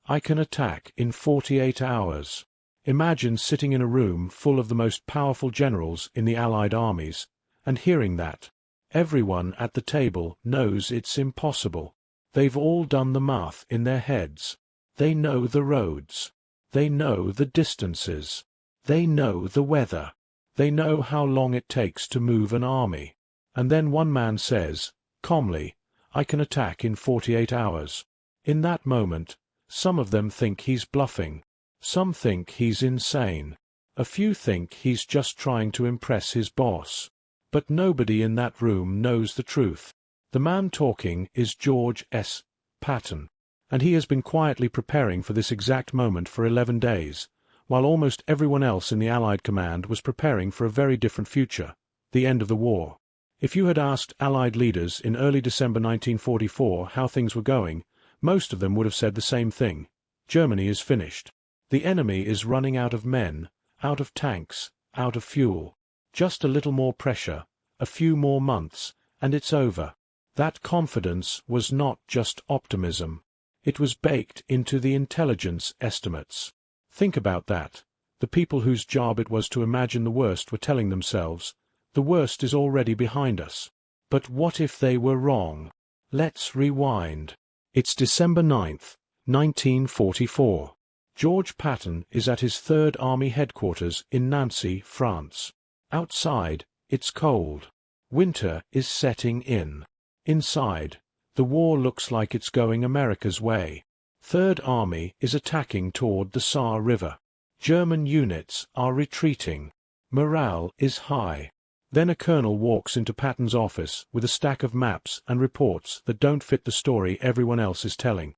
I can attack in 48 hours. Imagine sitting in a room full of the most powerful generals in the Allied armies, and hearing that. Everyone at the table knows it's impossible. They've all done the math in their heads. They know the roads. They know the distances. They know the weather. They know how long it takes to move an army. And then one man says, calmly, I can attack in 48 hours. In that moment, some of them think he's bluffing. Some think he's insane. A few think he's just trying to impress his boss. But nobody in that room knows the truth. The man talking is George S. Patton, and he has been quietly preparing for this exact moment for 11 days, while almost everyone else in the Allied command was preparing for a very different future, the end of the war. If you had asked Allied leaders in early December 1944 how things were going, most of them would have said the same thing. Germany is finished. The enemy is running out of men, out of tanks, out of fuel. Just a little more pressure, a few more months, and it's over. That confidence was not just optimism. It was baked into the intelligence estimates. Think about that. The people whose job it was to imagine the worst were telling themselves, the worst is already behind us. But what if they were wrong? Let's rewind. It's December 9th, 1944. George Patton is at his 3rd Army headquarters in Nancy, France. Outside, it's cold. Winter is setting in. Inside, the war looks like it's going America's way. 3rd Army is attacking toward the Saar River. German units are retreating. Morale is high. Then a colonel walks into Patton's office with a stack of maps and reports that don't fit the story everyone else is telling.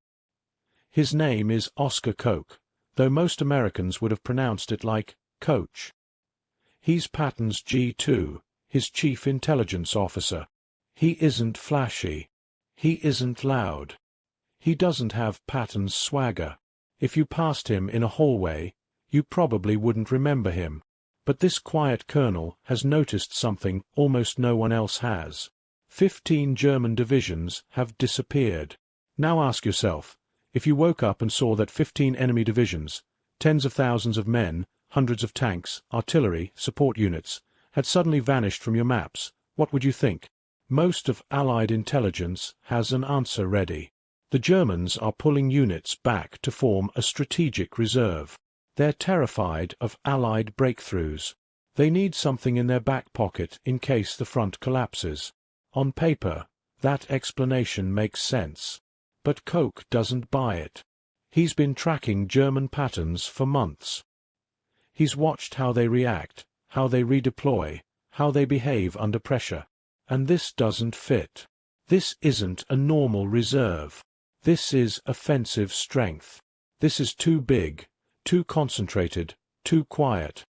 His name is Oscar Koch, though most Americans would have pronounced it like Coach. He's Patton's G2, his chief intelligence officer. He isn't flashy. He isn't loud. He doesn't have Patton's swagger. If you passed him in a hallway, you probably wouldn't remember him. But this quiet colonel has noticed something almost no one else has. 15 German divisions have disappeared. Now ask yourself, if you woke up and saw that 15 enemy divisions, tens of thousands of men, hundreds of tanks, artillery, support units, had suddenly vanished from your maps, what would you think? Most of Allied intelligence has an answer ready. The Germans are pulling units back to form a strategic reserve. They're terrified of Allied breakthroughs. They need something in their back pocket in case the front collapses. On paper, that explanation makes sense. But Koch doesn't buy it. He's been tracking German patterns for months. He's watched how they react, how they redeploy, how they behave under pressure. And this doesn't fit. This isn't a normal reserve. This is offensive strength. This is too big, too concentrated, too quiet.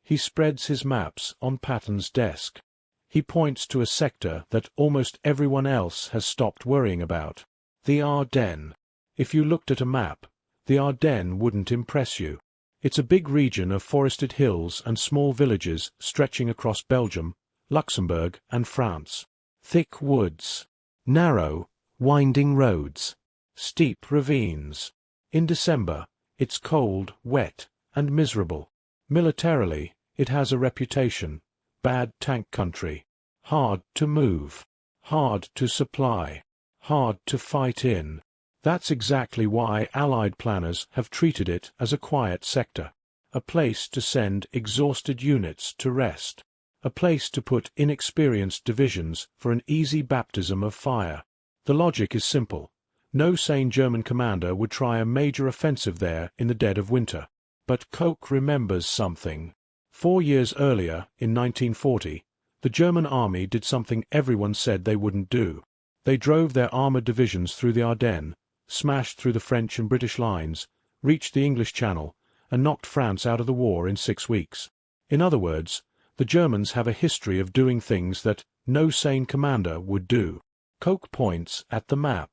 He spreads his maps on Patton's desk. He points to a sector that almost everyone else has stopped worrying about. The Ardennes. If you looked at a map, the Ardennes wouldn't impress you. It's a big region of forested hills and small villages stretching across Belgium, Luxembourg, and France. Thick woods. Narrow, winding roads. Steep ravines. In December, it's cold, wet, and miserable. Militarily, it has a reputation. Bad tank country. Hard to move. Hard to supply. Hard to fight in. That's exactly why Allied planners have treated it as a quiet sector. A place to send exhausted units to rest. A place to put inexperienced divisions for an easy baptism of fire. The logic is simple. No sane German commander would try a major offensive there in the dead of winter. But Koch remembers something. 4 years earlier, in 1940, the German army did something everyone said they wouldn't do. They drove their armored divisions through the Ardennes, smashed through the French and British lines, reached the English Channel, and knocked France out of the war in 6 weeks. In other words, the Germans have a history of doing things that no sane commander would do. Koch points at the map,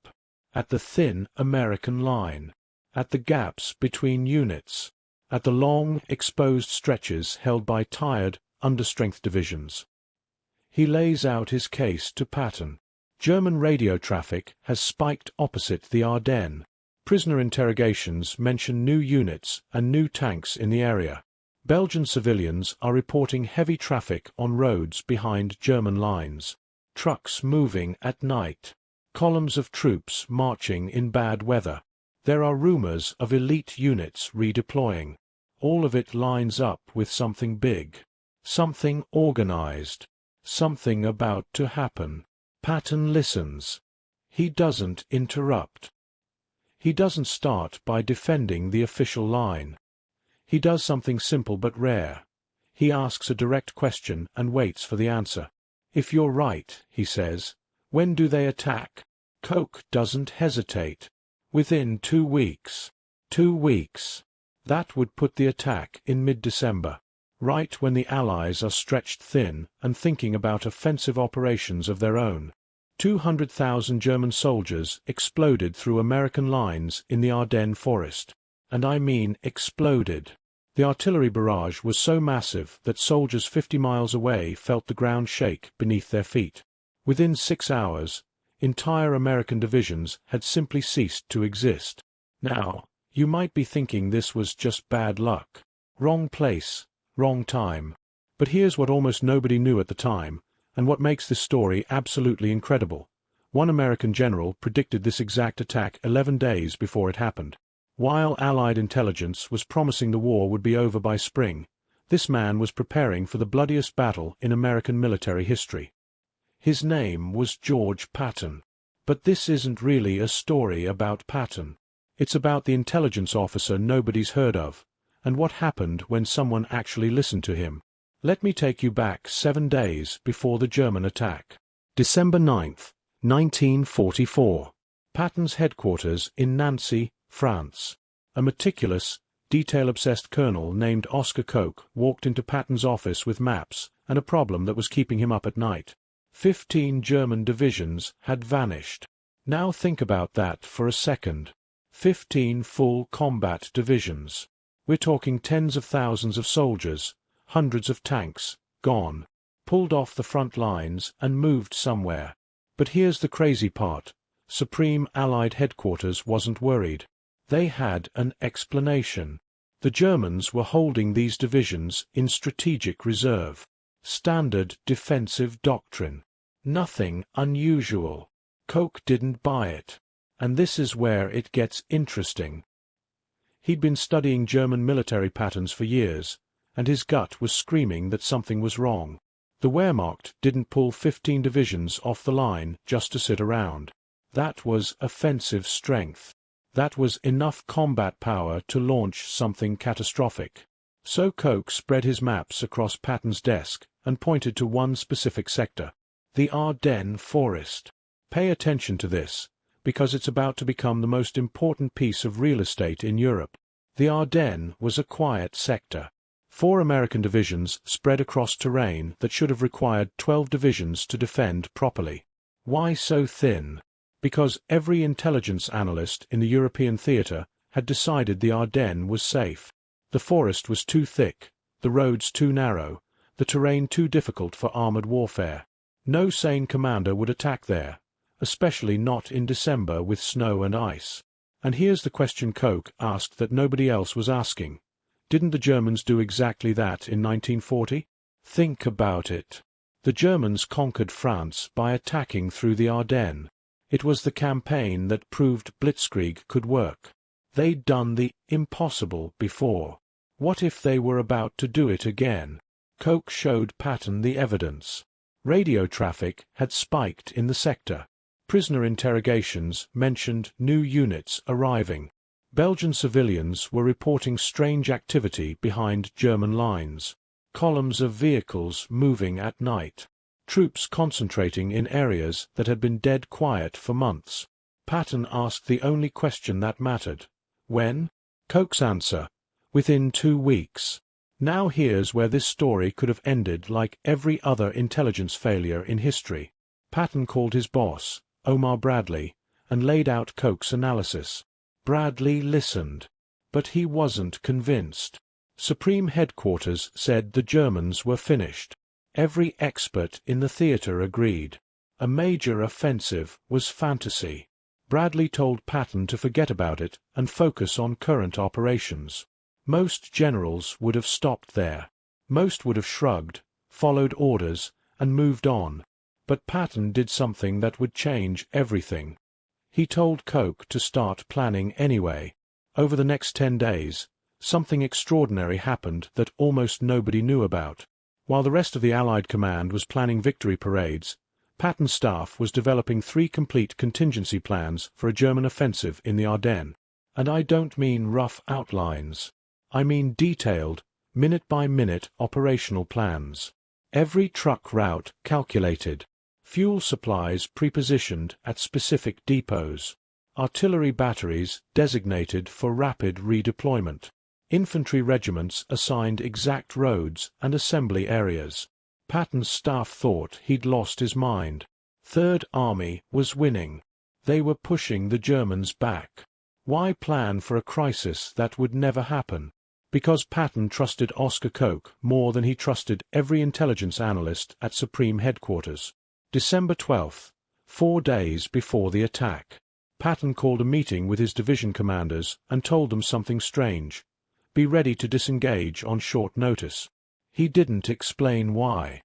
at the thin American line, at the gaps between units, at the long, exposed stretches held by tired, understrength divisions. He lays out his case to Patton. German radio traffic has spiked opposite the Ardennes. Prisoner interrogations mention new units and new tanks in the area. Belgian civilians are reporting heavy traffic on roads behind German lines. Trucks moving at night. Columns of troops marching in bad weather. There are rumors of elite units redeploying. All of it lines up with something big. Something organized. Something about to happen. Patton listens. He doesn't interrupt. He doesn't start by defending the official line. He does something simple but rare. He asks a direct question and waits for the answer. "If you're right," he says, "when do they attack?" Coke doesn't hesitate. "Within 2 weeks." 2 weeks. That would put the attack in mid-December, right when the Allies are stretched thin and thinking about offensive operations of their own. 200,000 German soldiers exploded through American lines in the Ardennes forest. And I mean exploded. The artillery barrage was so massive that soldiers 50 miles away felt the ground shake beneath their feet. Within 6 hours, entire American divisions had simply ceased to exist. Now, you might be thinking this was just bad luck. Wrong place, wrong time. But here's what almost nobody knew at the time, and what makes this story absolutely incredible. One American general predicted this exact attack 11 days before it happened. While Allied intelligence was promising the war would be over by spring, this man was preparing for the bloodiest battle in American military history. His name was George Patton. But this isn't really a story about Patton. It's about the intelligence officer nobody's heard of, and what happened when someone actually listened to him. Let me take you back 7 days before the German attack. December 9th, 1944. Patton's headquarters in Nancy, France. A meticulous, detail-obsessed colonel named Oscar Coke walked into Patton's office with maps and a problem that was keeping him up at night. 15 German divisions had vanished. Now think about that for a second. 15 full combat divisions. We're talking tens of thousands of soldiers, hundreds of tanks, gone. Pulled off the front lines and moved somewhere. But here's the crazy part. Supreme Allied headquarters wasn't worried. They had an explanation. The Germans were holding these divisions in strategic reserve. Standard defensive doctrine. Nothing unusual. Coke didn't buy it. And this is where it gets interesting. He'd been studying German military patterns for years, and his gut was screaming that something was wrong. The Wehrmacht didn't pull 15 divisions off the line just to sit around. That was offensive strength. That was enough combat power to launch something catastrophic. So Coke spread his maps across Patton's desk and pointed to one specific sector. The Ardennes forest. Pay attention to this, because it's about to become the most important piece of real estate in Europe. The Ardennes was a quiet sector. 4 American divisions spread across terrain that should have required 12 divisions to defend properly. Why so thin? Because every intelligence analyst in the European theater had decided the Ardennes was safe. The forest was too thick, the roads too narrow, the terrain too difficult for armored warfare. No sane commander would attack there, especially not in December with snow and ice. And here's the question Coke asked that nobody else was asking. Didn't the Germans do exactly that in 1940? Think about it. The Germans conquered France by attacking through the Ardennes. It was the campaign that proved blitzkrieg could work. They'd done the impossible before. What if they were about to do it again? Coke showed Patton the evidence. Radio traffic had spiked in the sector. Prisoner interrogations mentioned new units arriving. Belgian civilians were reporting strange activity behind German lines. Columns of vehicles moving at night. Troops concentrating in areas that had been dead quiet for months. Patton asked the only question that mattered. When? Coke's answer. Within 2 weeks. Now here's where this story could have ended like every other intelligence failure in history. Patton called his boss, Omar Bradley, and laid out Coke's analysis. Bradley listened. But he wasn't convinced. Supreme Headquarters said the Germans were finished. Every expert in the theater agreed. A major offensive was fantasy. Bradley told Patton to forget about it and focus on current operations. Most generals would have stopped there. Most would have shrugged, followed orders, and moved on. But Patton did something that would change everything. He told Coke to start planning anyway. Over the next 10 days, something extraordinary happened that almost nobody knew about. While the rest of the Allied command was planning victory parades, Patton's staff was developing 3 complete contingency plans for a German offensive in the Ardennes. And I don't mean rough outlines. I mean detailed, minute-by-minute operational plans. Every truck route calculated. Fuel supplies prepositioned at specific depots. Artillery batteries designated for rapid redeployment. Infantry regiments assigned exact roads and assembly areas. Patton's staff thought he'd lost his mind. Third Army was winning. They were pushing the Germans back. Why plan for a crisis that would never happen? Because Patton trusted Oscar Coke more than he trusted every intelligence analyst at Supreme Headquarters. December 12th, 4 days before the attack. Patton called a meeting with his division commanders and told them something strange. Be ready to disengage on short notice. He didn't explain why.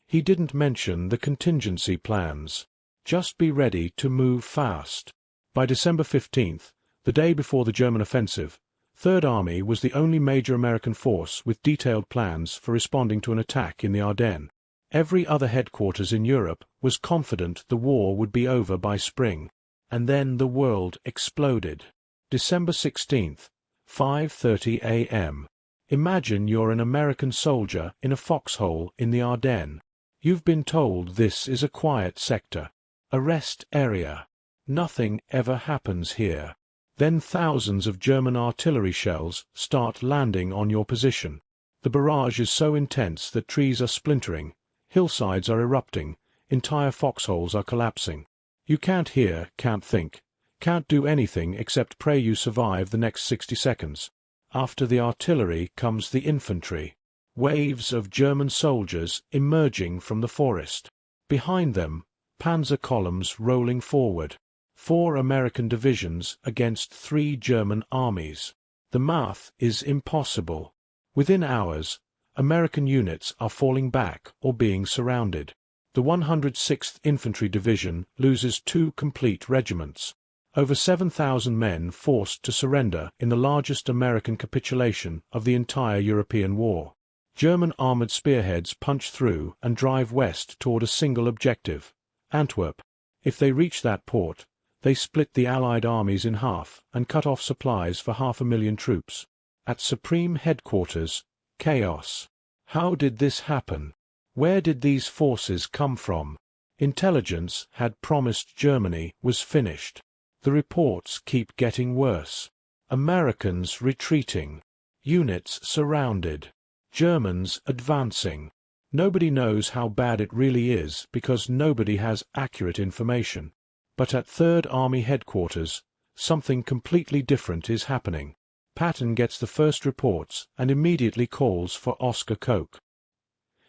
He didn't mention the contingency plans. Just be ready to move fast. By December 15th, the day before the German offensive, Third Army was the only major American force with detailed plans for responding to an attack in the Ardennes. Every other headquarters in Europe was confident the war would be over by spring. And then the world exploded. December 16th, 5:30 a.m. Imagine you're an American soldier in a foxhole in the Ardennes. You've been told this is a quiet sector, a rest area. Nothing ever happens here. Then thousands of German artillery shells start landing on your position. The barrage is so intense that trees are splintering, hillsides are erupting, entire foxholes are collapsing. You can't hear, can't think, can't do anything except pray you survive the next 60 seconds. After the artillery comes the infantry. Waves of German soldiers emerging from the forest. Behind them, panzer columns rolling forward. 4 American divisions against 3 German armies. The math is impossible. Within hours, American units are falling back or being surrounded. The 106th Infantry Division loses 2 complete regiments. Over 7,000 men forced to surrender in the largest American capitulation of the entire European war. German armored spearheads punch through and drive west toward a single objective, Antwerp. If they reach that port, they split the Allied armies in half and cut off supplies for 500,000 troops. At Supreme Headquarters, chaos. How did this happen? Where did these forces come from? Intelligence had promised Germany was finished. The reports keep getting worse. Americans retreating. Units surrounded. Germans advancing. Nobody knows how bad it really is because nobody has accurate information. But at Third Army headquarters, something completely different is happening. Patton gets the first reports and immediately calls for Oscar Coke.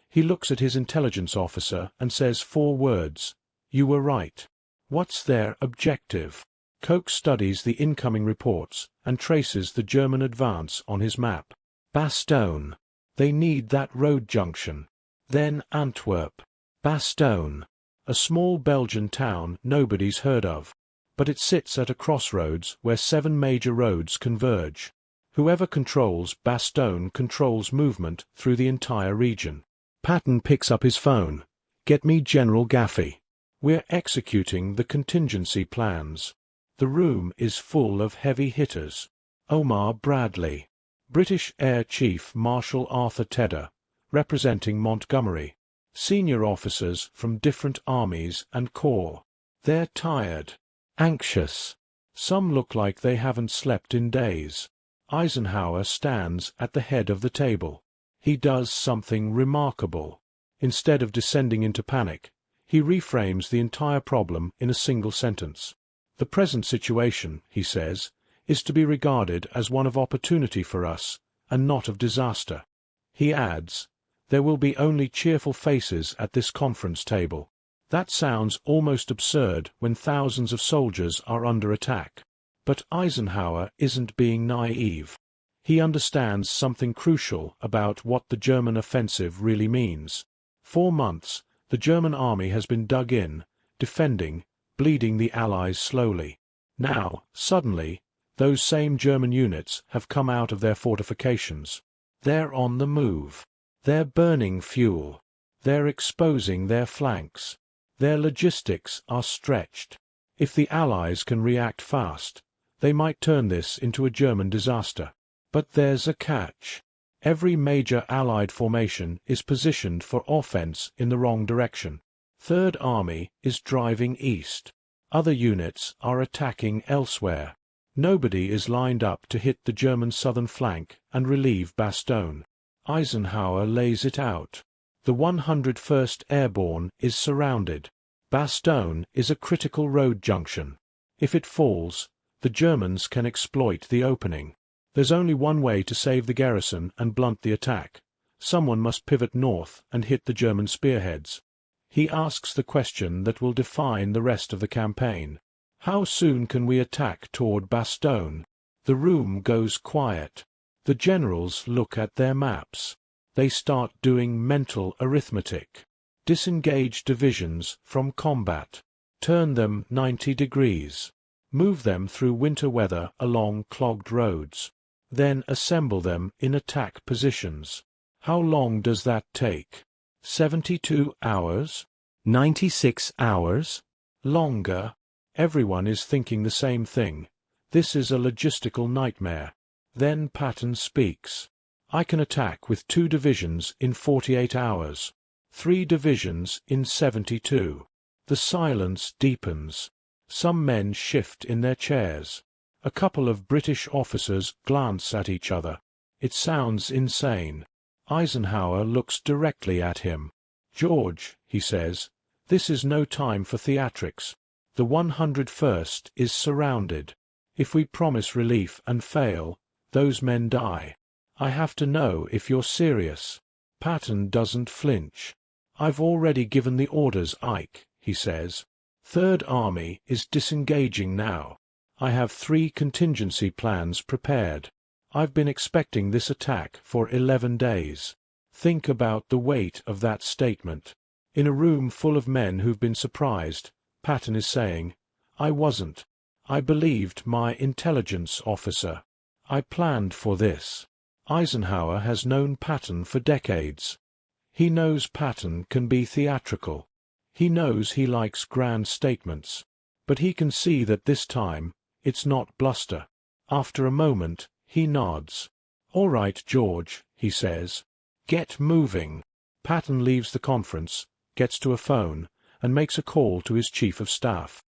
He looks at his intelligence officer and says 4 words. You were right. What's their objective? Coke studies the incoming reports and traces the German advance on his map. Bastogne. They need that road junction. Then Antwerp. Bastogne. A small Belgian town nobody's heard of. But it sits at a crossroads where 7 major roads converge. Whoever controls Bastogne controls movement through the entire region. Patton picks up his phone. Get me General Gaffey. We're executing the contingency plans. The room is full of heavy hitters. Omar Bradley. British Air Chief Marshal Arthur Tedder, representing Montgomery. Senior officers from different armies and corps. They're tired. Anxious. Some look like they haven't slept in days. Eisenhower stands at the head of the table. He does something remarkable. Instead of descending into panic, he reframes the entire problem in a single sentence. The present situation, he says, is to be regarded as one of opportunity for us, and not of disaster. He adds, there will be only cheerful faces at this conference table. That sounds almost absurd when thousands of soldiers are under attack. But Eisenhower isn't being naive. He understands something crucial about what the German offensive really means. 4 months, the German army has been dug in, defending, bleeding the Allies slowly. Now, suddenly, those same German units have come out of their fortifications. They're on the move. They're burning fuel. They're exposing their flanks. Their logistics are stretched. If the Allies can react fast, they might turn this into a German disaster. But there's a catch. Every major Allied formation is positioned for offense in the wrong direction. Third Army is driving east. Other units are attacking elsewhere. Nobody is lined up to hit the German southern flank and relieve Bastogne. Eisenhower lays it out. The 101st Airborne is surrounded. Bastogne is a critical road junction. If it falls, the Germans can exploit the opening. There's only one way to save the garrison and blunt the attack. Someone must pivot north and hit the German spearheads. He asks the question that will define the rest of the campaign. How soon can we attack toward Bastogne? The room goes quiet. The generals look at their maps. They start doing mental arithmetic. Disengage divisions from combat. Turn them 90 degrees. Move them through winter weather along clogged roads. Then assemble them in attack positions. How long does that take? 72 hours? 96 hours? Longer? Everyone is thinking the same thing. This is a logistical nightmare. Then Patton speaks. I can attack with 2 divisions in 48 hours. 3 divisions in 72. The silence deepens. Some men shift in their chairs. A couple of British officers glance at each other. It sounds insane. Eisenhower looks directly at him. George, he says, this is no time for theatrics. The 101st is surrounded. If we promise relief and fail, those men die. I have to know if you're serious. Patton doesn't flinch. I've already given the orders, Ike, he says. Third Army is disengaging now. I have 3 contingency plans prepared. I've been expecting this attack for 11 days. Think about the weight of that statement. In a room full of men who've been surprised, Patton is saying, I wasn't. I believed my intelligence officer. I planned for this. Eisenhower has known Patton for decades. He knows Patton can be theatrical. He knows he likes grand statements. But he can see that this time, it's not bluster. After a moment, he nods. All right, George, he says. Get moving. Patton leaves the conference, gets to a phone, and makes a call to his chief of staff.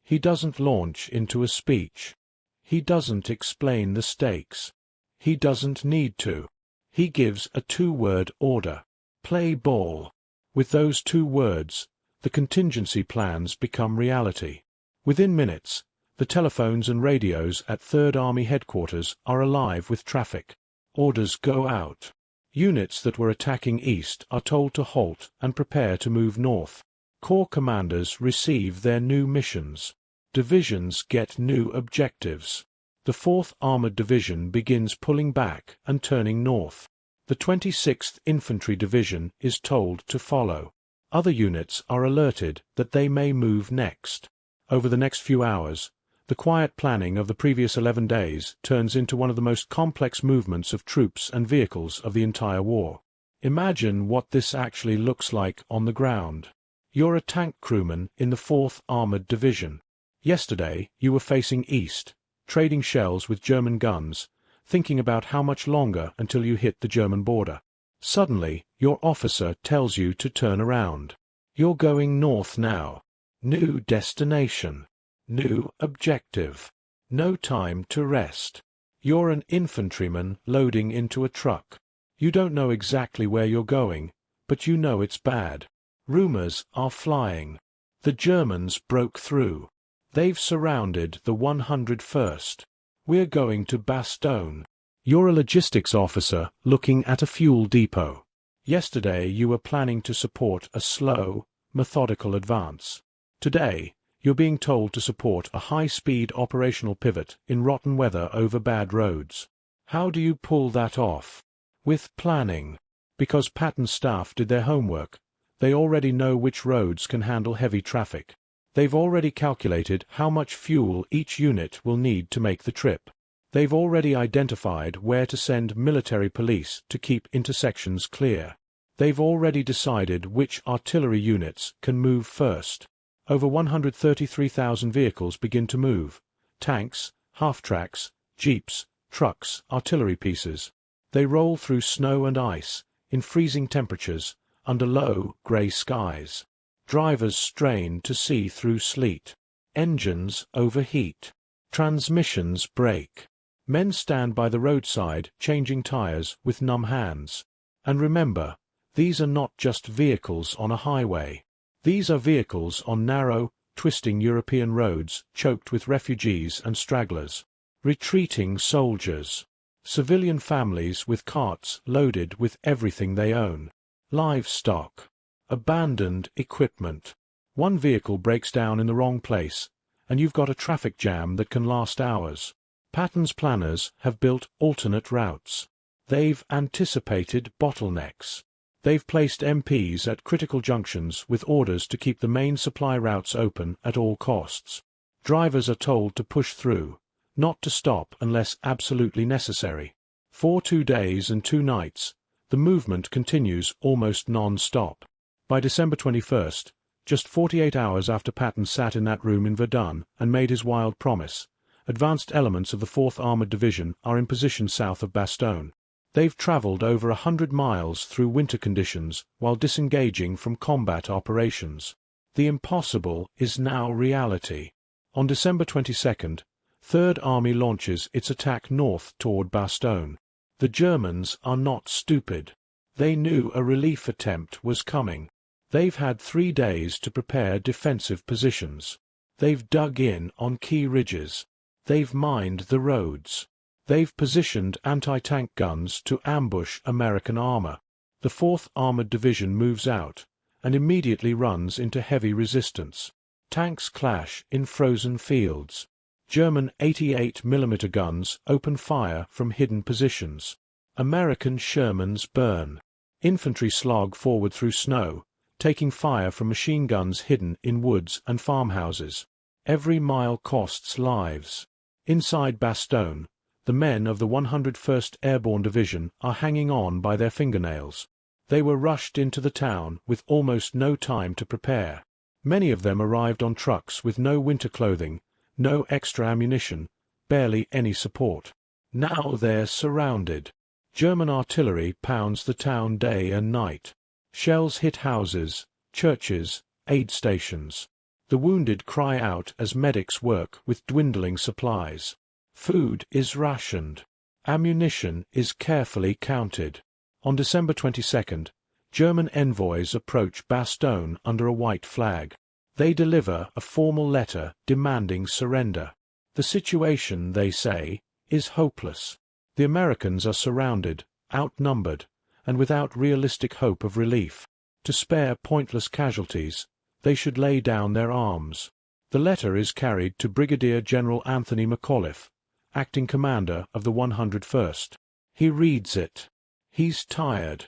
He doesn't launch into a speech. He doesn't explain the stakes. He doesn't need to. He gives a 2-word order. Play ball. With those 2 words, the contingency plans become reality. Within minutes, the telephones and radios at Third Army headquarters are alive with traffic. Orders go out. Units that were attacking east are told to halt and prepare to move north. Corps commanders receive their new missions. Divisions get new objectives. The 4th Armored Division begins pulling back and turning north. The 26th Infantry Division is told to follow. Other units are alerted that they may move next. Over the next few hours, the quiet planning of the previous 11 days turns into one of the most complex movements of troops and vehicles of the entire war. Imagine what this actually looks like on the ground. You're a tank crewman in the 4th Armored Division. Yesterday, you were facing east, trading shells with German guns, thinking about how much longer until you hit the German border. Suddenly, your officer tells you to turn around. You're going north now. New destination. New objective. No time to rest. You're an infantryman loading into a truck. You don't know exactly where you're going, but you know it's bad. Rumors are flying. The Germans broke through. They've surrounded the 101st. We're going to Bastogne. You're a logistics officer looking at a fuel depot. Yesterday you were planning to support a slow, methodical advance. Today, you're being told to support a high-speed operational pivot in rotten weather over bad roads. How do you pull that off? With planning. Because Patton's staff did their homework, they already know which roads can handle heavy traffic. They've already calculated how much fuel each unit will need to make the trip. They've already identified where to send military police to keep intersections clear. They've already decided which artillery units can move first. Over 133,000 vehicles begin to move. Tanks, half-tracks, jeeps, trucks, artillery pieces. They roll through snow and ice, in freezing temperatures, under low, grey skies. Drivers strain to see through sleet. Engines overheat. Transmissions break. Men stand by the roadside changing tires with numb hands. And remember, these are not just vehicles on a highway. These are vehicles on narrow, twisting European roads choked with refugees and stragglers. Retreating soldiers. Civilian families with carts loaded with everything they own. Livestock. Abandoned equipment. One vehicle breaks down in the wrong place, and you've got a traffic jam that can last hours. Patton's planners have built alternate routes. They've anticipated bottlenecks. They've placed MPs at critical junctions with orders to keep the main supply routes open at all costs. Drivers are told to push through, not to stop unless absolutely necessary. For 2 days and 2 nights, the movement continues almost non-stop. By December 21st, just 48 hours after Patton sat in that room in Verdun and made his wild promise, advanced elements of the 4th Armored Division are in position south of Bastogne. They've traveled over 100 miles through winter conditions while disengaging from combat operations. The impossible is now reality. On December 22nd, 3rd Army launches its attack north toward Bastogne. The Germans are not stupid. They knew a relief attempt was coming. They've had 3 days to prepare defensive positions. They've dug in on key ridges. They've mined the roads. They've positioned anti-tank guns to ambush American armor. The 4th Armored Division moves out and immediately runs into heavy resistance. Tanks clash in frozen fields. German 88mm guns open fire from hidden positions. American Shermans burn. Infantry slog forward through snow, taking fire from machine guns hidden in woods and farmhouses. Every mile costs lives. Inside Bastogne, the men of the 101st Airborne Division are hanging on by their fingernails. They were rushed into the town with almost no time to prepare. Many of them arrived on trucks with no winter clothing, no extra ammunition, barely any support. Now they're surrounded. German artillery pounds the town day and night. Shells hit houses, churches, aid stations. The wounded cry out as medics work with dwindling supplies. Food is rationed. Ammunition is carefully counted. On December 22nd, German envoys approach Bastogne under a white flag. They deliver a formal letter demanding surrender. The situation, they say, is hopeless. The Americans are surrounded, outnumbered, and without realistic hope of relief. To spare pointless casualties, they should lay down their arms. The letter is carried to Brigadier General Anthony McAuliffe, acting commander of the 101st. He reads it. He's tired.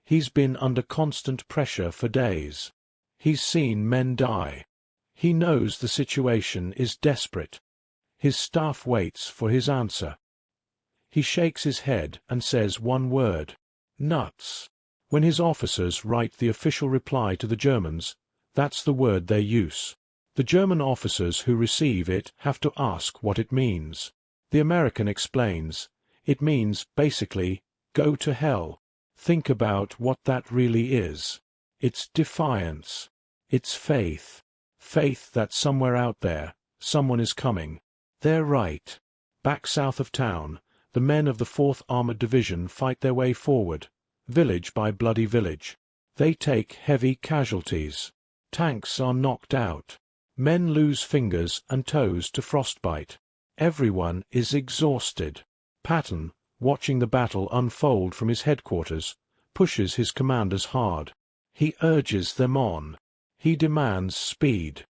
He's been under constant pressure for days. He's seen men die. He knows the situation is desperate. His staff waits for his answer. He shakes his head and says one word: nuts. When his officers write the official reply to the Germans, that's the word they use. The German officers who receive it have to ask what it means. The American explains. It means, basically, go to hell. Think about what that really is. It's defiance. It's faith. Faith that somewhere out there, someone is coming. They're right. Back south of town, the men of the 4th Armored Division fight their way forward, village by bloody village. They take heavy casualties. Tanks are knocked out. Men lose fingers and toes to frostbite. Everyone is exhausted. Patton, watching the battle unfold from his headquarters, pushes his commanders hard. He urges them on. He demands speed.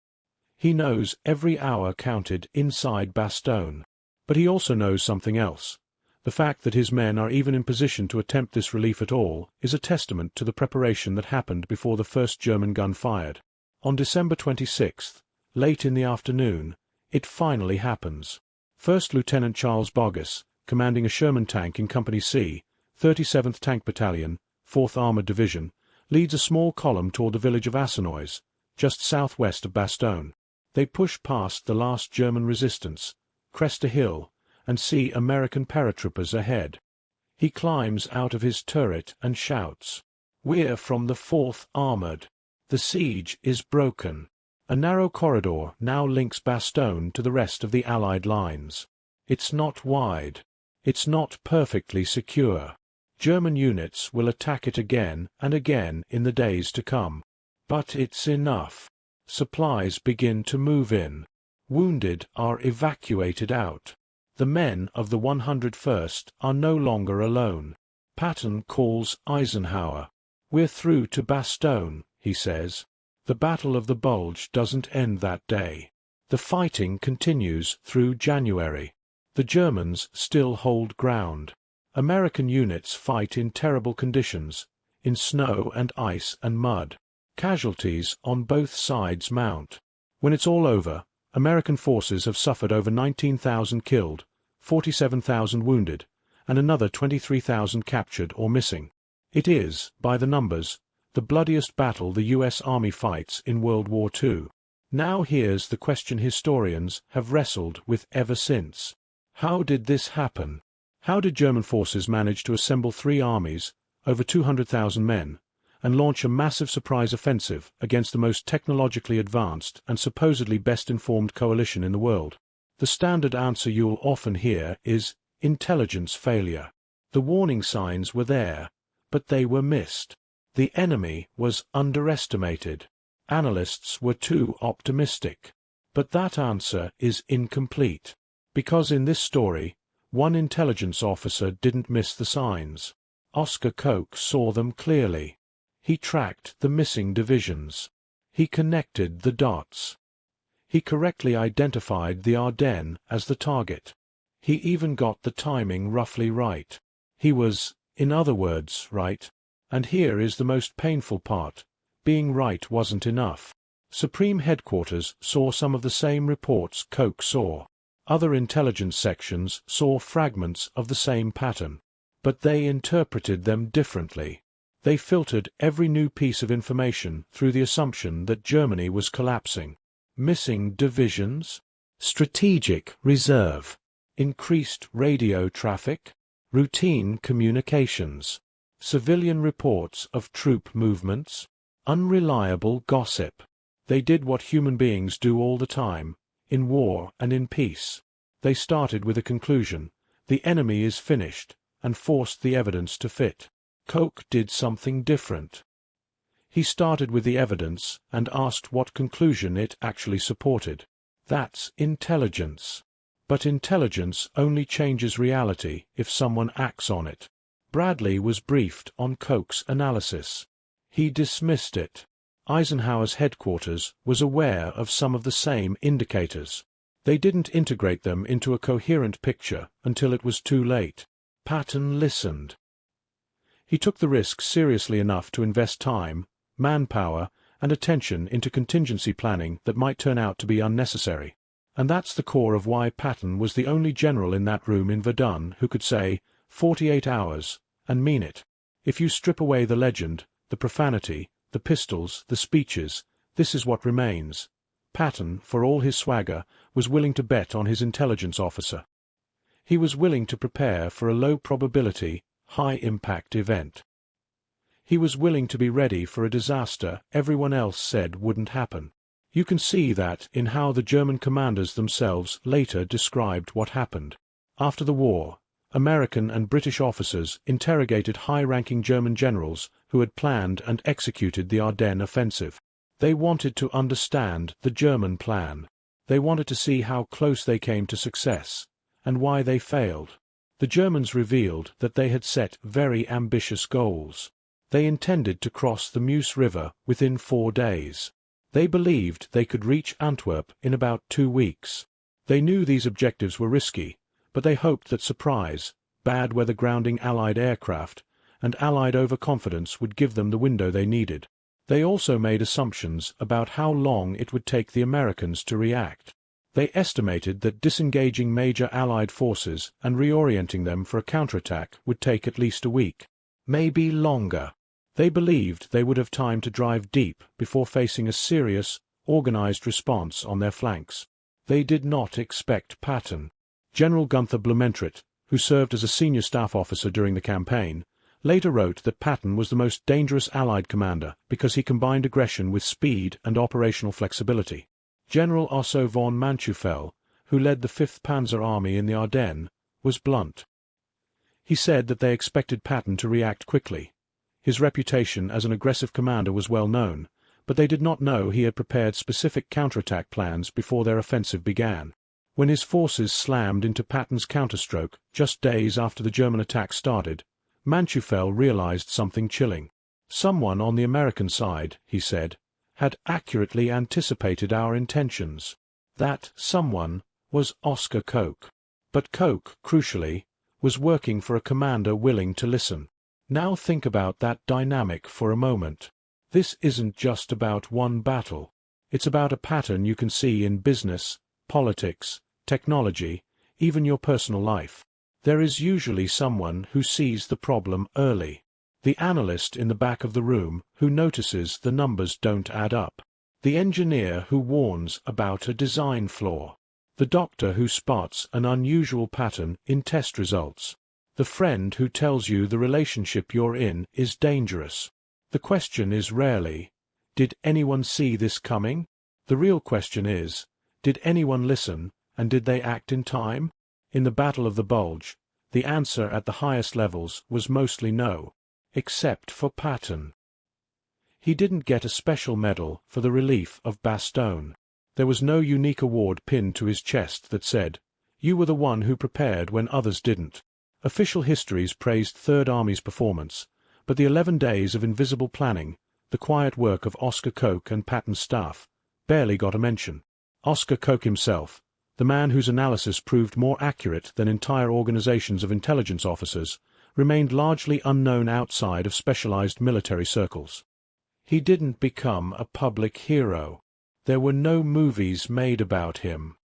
He knows every hour counted inside Bastogne. But he also knows something else. The fact that his men are even in position to attempt this relief at all is a testament to the preparation that happened before the first German gun fired. On December 26th, late in the afternoon, it finally happens. First Lieutenant Charles Boggess, commanding a Sherman tank in Company C, 37th Tank Battalion, 4th Armored Division, leads a small column toward the village of Assenois, just southwest of Bastogne. They push past the last German resistance, crest a hill, and see American paratroopers ahead. He climbs out of his turret and shouts, "We're from the 4th Armored. The siege is broken." A narrow corridor now links Bastogne to the rest of the Allied lines. It's not wide. It's not perfectly secure. German units will attack it again and again in the days to come. But it's enough. Supplies begin to move in. Wounded are evacuated out. The men of the 101st are no longer alone. Patton calls Eisenhower. "We're through to Bastogne," he says. The Battle of the Bulge doesn't end that day. The fighting continues through January. The Germans still hold ground. American units fight in terrible conditions, in snow and ice and mud. Casualties on both sides mount. When it's all over, American forces have suffered over 19,000 killed, 47,000 wounded, and another 23,000 captured or missing. It is, by the numbers, the bloodiest battle the U.S. Army fights in World War II. Now here's the question historians have wrestled with ever since. How did this happen? How did German forces manage to assemble three armies, over 200,000 men, and launch a massive surprise offensive against the most technologically advanced and supposedly best-informed coalition in the world? The standard answer you'll often hear is intelligence failure. The warning signs were there, but they were missed. The enemy was underestimated. Analysts were too optimistic. But that answer is incomplete. Because in this story, one intelligence officer didn't miss the signs. Oscar Koch saw them clearly. He tracked the missing divisions. He connected the dots. He correctly identified the Ardennes as the target. He even got the timing roughly right. He was, in other words, right. And here is the most painful part. Being right wasn't enough. Supreme Headquarters saw some of the same reports Koch saw. Other intelligence sections saw fragments of the same pattern. But they interpreted them differently. They filtered every new piece of information through the assumption that Germany was collapsing. Missing divisions? Strategic reserve. Increased radio traffic? Routine communications. Civilian reports of troop movements? Unreliable gossip. They did what human beings do all the time, in war and in peace. They started with a conclusion, the enemy is finished, and forced the evidence to fit. Koch did something different. He started with the evidence and asked what conclusion it actually supported. That's intelligence. But intelligence only changes reality if someone acts on it. Bradley was briefed on Koch's analysis. He dismissed it. Eisenhower's headquarters was aware of some of the same indicators. They didn't integrate them into a coherent picture until it was too late. Patton listened. He took the risk seriously enough to invest time, manpower, and attention into contingency planning that might turn out to be unnecessary. And that's the core of why Patton was the only general in that room in Verdun who could say, 48 hours, and mean it. If you strip away the legend, the profanity, the pistols, the speeches, this is what remains. Patton, for all his swagger, was willing to bet on his intelligence officer. He was willing to prepare for a low-probability, high-impact event. He was willing to be ready for a disaster everyone else said wouldn't happen. You can see that in how the German commanders themselves later described what happened. After the war, American and British officers interrogated high-ranking German generals who had planned and executed the Ardennes offensive. They wanted to understand the German plan. They wanted to see how close they came to success, and why they failed. The Germans revealed that they had set very ambitious goals. They intended to cross the Meuse River within 4 days. They believed they could reach Antwerp in about 2 weeks. They knew these objectives were risky, but they hoped that surprise, bad weather grounding Allied aircraft, and Allied overconfidence would give them the window they needed. They also made assumptions about how long it would take the Americans to react. They estimated that disengaging major Allied forces and reorienting them for a counterattack would take at least a week, maybe longer. They believed they would have time to drive deep before facing a serious, organized response on their flanks. They did not expect Patton. General Gunther Blumentritt, who served as a senior staff officer during the campaign, later wrote that Patton was the most dangerous Allied commander because he combined aggression with speed and operational flexibility. General Osso von Manchufel, who led the 5th Panzer Army in the Ardennes, was blunt. He said that they expected Patton to react quickly. His reputation as an aggressive commander was well known, but they did not know he had prepared specific counterattack plans before their offensive began. When his forces slammed into Patton's counterstroke just days after the German attack started, Manchufel realized something chilling. Someone on the American side, he said, had accurately anticipated our intentions. That someone was Oscar Koch. But Koch, crucially, was working for a commander willing to listen. Now think about that dynamic for a moment. This isn't just about one battle. It's about a pattern you can see in business, politics, technology, even your personal life. There is usually someone who sees the problem early. The analyst in the back of the room who notices the numbers don't add up. The engineer who warns about a design flaw. The doctor who spots an unusual pattern in test results. The friend who tells you the relationship you're in is dangerous. The question is rarely, did anyone see this coming? The real question is, did anyone listen, and did they act in time? In the Battle of the Bulge, the answer at the highest levels was mostly no, except for Patton. He didn't get a special medal for the relief of Bastogne. There was no unique award pinned to his chest that said, "You were the one who prepared when others didn't." Official histories praised Third Army's performance, but the 11 days of invisible planning, the quiet work of Oscar Koch and Patton's staff, barely got a mention. Oscar Koch himself, the man whose analysis proved more accurate than entire organizations of intelligence officers, remained largely unknown outside of specialized military circles. He didn't become a public hero. There were no movies made about him.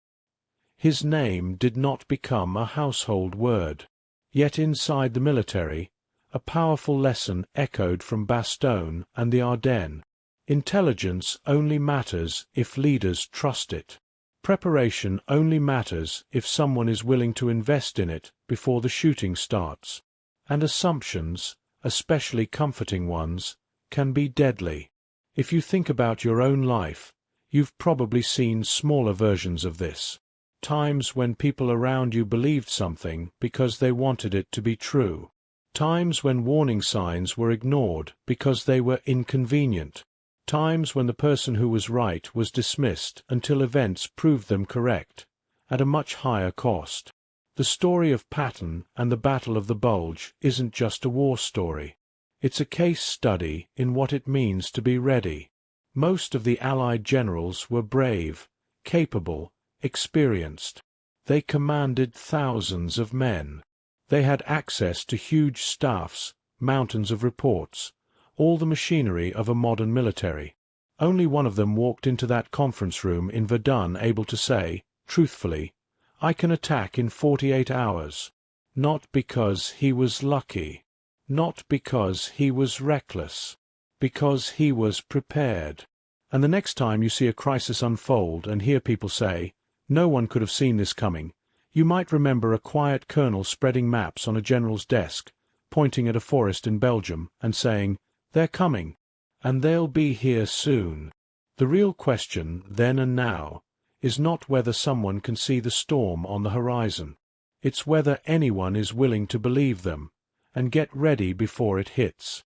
His name did not become a household word. Yet inside the military, a powerful lesson echoed from Bastogne and the Ardennes. Intelligence only matters if leaders trust it. Preparation only matters if someone is willing to invest in it before the shooting starts. And assumptions, especially comforting ones, can be deadly. If you think about your own life, you've probably seen smaller versions of this. Times when people around you believed something because they wanted it to be true. Times when warning signs were ignored because they were inconvenient. Times when the person who was right was dismissed until events proved them correct, at a much higher cost. The story of Patton and the Battle of the Bulge isn't just a war story. It's a case study in what it means to be ready. Most of the Allied generals were brave, capable, experienced. They commanded thousands of men. They had access to huge staffs, mountains of reports, all the machinery of a modern military. Only one of them walked into that conference room in Verdun able to say, truthfully, "I can attack in 48 hours. Not because he was lucky. Not because he was reckless. Because he was prepared. And the next time you see a crisis unfold and hear people say, "No one could have seen this coming," you might remember a quiet colonel spreading maps on a general's desk, pointing at a forest in Belgium and saying, "They're coming, and they'll be here soon." The real question, then and now, is not whether someone can see the storm on the horizon. It's whether anyone is willing to believe them, and get ready before it hits.